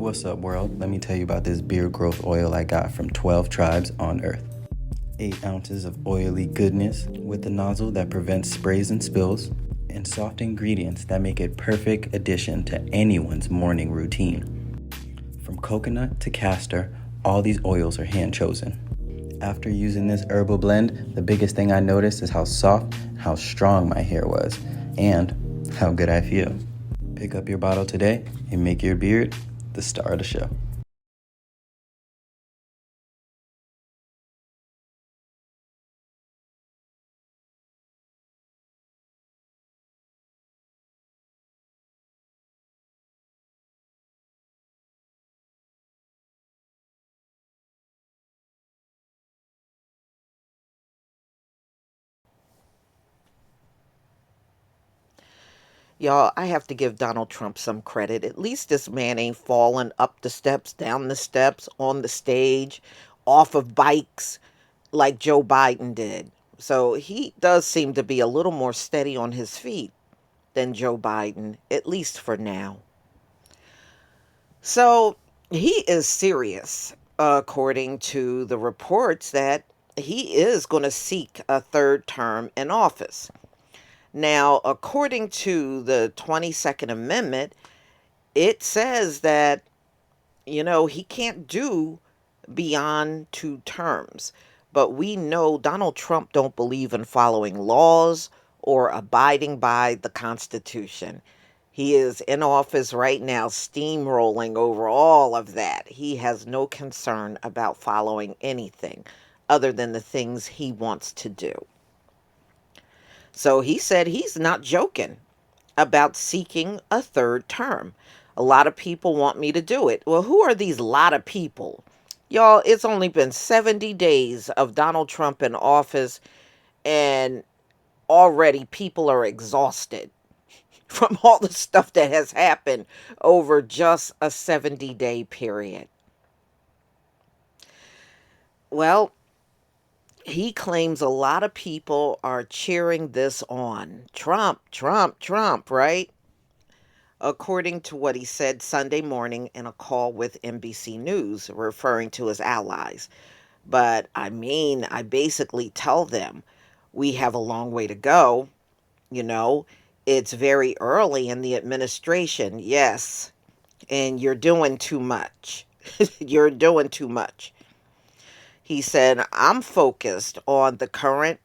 What's up, world? Let me tell you about this beard growth oil I got from 12 tribes on Earth. 8 ounces of oily goodness with a nozzle that prevents sprays and spills, and soft ingredients that make it perfect addition to anyone's morning routine. From coconut to castor, all these oils are hand chosen. After using this herbal blend, the biggest thing I noticed is how soft and how strong my hair was, and how good I feel. Pick up your bottle today and make your beard the star of the show. Y'all, I have to give Donald Trump some credit. At least this man ain't falling up the steps, down the steps, on the stage, off of bikes like Joe Biden did. So he does seem to be a little more steady on his feet than Joe Biden, at least for now. So he is serious, according to the reports, that he is going to seek a third term in office. Now, according to the 22nd Amendment, it says that, he can't do beyond 2 terms. But we know Donald Trump don't believe in following laws or abiding by the Constitution. He is in office right now, steamrolling over all of that. He has no concern about following anything other than the things he wants to do. So he said he's not joking about seeking a third term. A lot of people want me to do it. Well, who are these lot of people? Y'all, it's only been 70 days of Donald Trump in office, and already people are exhausted from all the stuff that has happened over just a 70-day period. Well, he claims a lot of people are cheering this on. Trump, Trump, Trump, right? According to what he said Sunday morning in a call with NBC News, referring to his allies. But I mean, I basically tell them we have a long way to go. You know, it's very early in the administration, yes, and you're doing too much. You're doing too much. He said, I'm focused on the current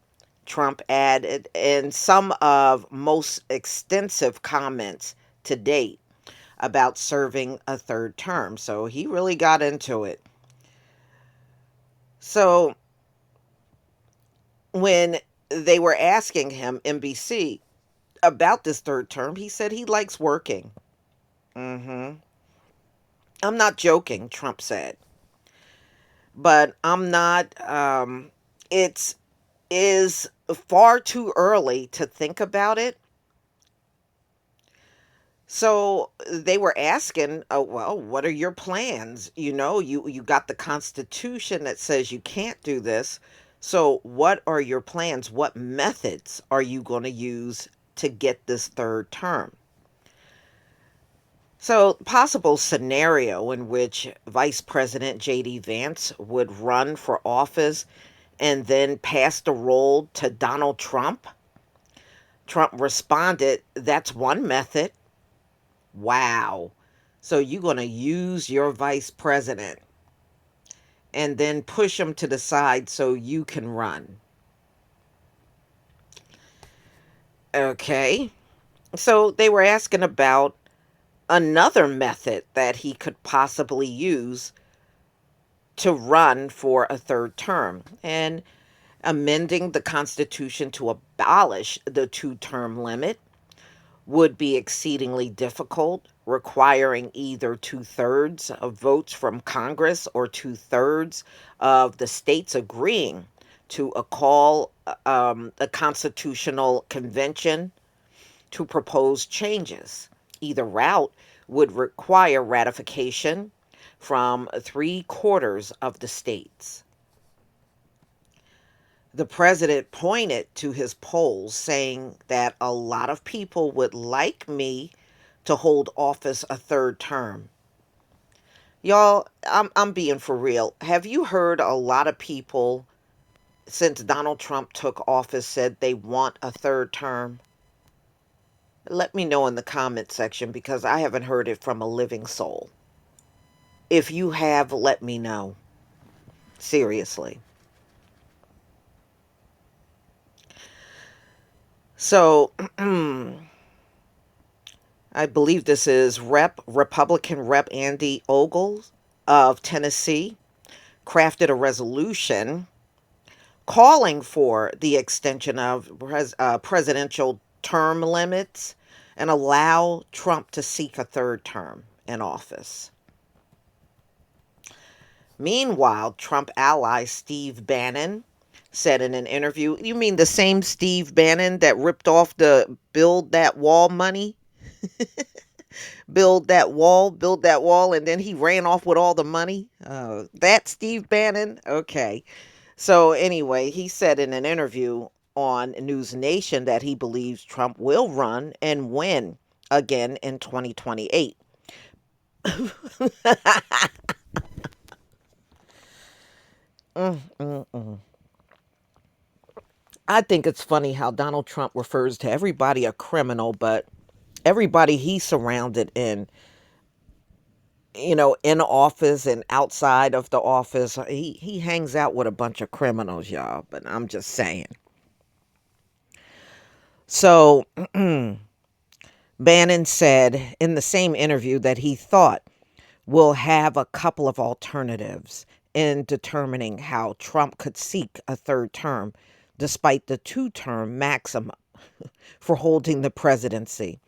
Trump added and some of most extensive comments to date about serving a third term. So he really got into it. So when they were asking him, NBC, about this third term, he said he likes working. hmm I'm not joking, Trump said, but I'm not. It's is far too early to think about it. So they were asking, well, what are your plans? You got the Constitution that says you can't do this. So what are your plans? What methods are you going to use to get this third term? So, possible scenario in which Vice President J.D. Vance would run for office and then pass the role to Donald Trump. Trump responded, that's one method. Wow. So you're going to use your vice president and then push him to the side so you can run. Okay. So they were asking about another method that he could possibly use to run for a third term. And amending the Constitution to abolish the 2 term limit would be exceedingly difficult, requiring either 2/3 of votes from Congress or 2/3 of the states agreeing to a call a constitutional convention to propose changes. Either route would require ratification from 3/4 of the states. The president pointed to his polls, saying that a lot of people would like me to hold office a third term. Y'all, I'm being for real. Have you heard a lot of people since Donald Trump took office said they want a third term? Let me know in the comment section because I haven't heard it from a living soul. If you have, let me know. Seriously. So, I believe this is Republican Rep Andy Ogles of Tennessee crafted a resolution calling for the extension of presidential term limits and allow Trump to seek a third term in office. Meanwhile, Trump ally Steve Bannon said in an interview, "You mean the same Steve Bannon that ripped off the build that wall money? Build that wall, and then he ran off with all the money? That Steve Bannon? Okay." So, anyway, he said in an interview on News Nation that he believes Trump will run and win again in 2028. Mm, mm, mm. I think it's funny how Donald Trump refers to everybody a criminal, but everybody he's surrounded in, in office and outside of the office, he hangs out with a bunch of criminals, y'all. But I'm just saying. So Bannon said in the same interview that he thought we'll have a couple of alternatives in determining how Trump could seek a third term despite the two-term maximum for holding the presidency.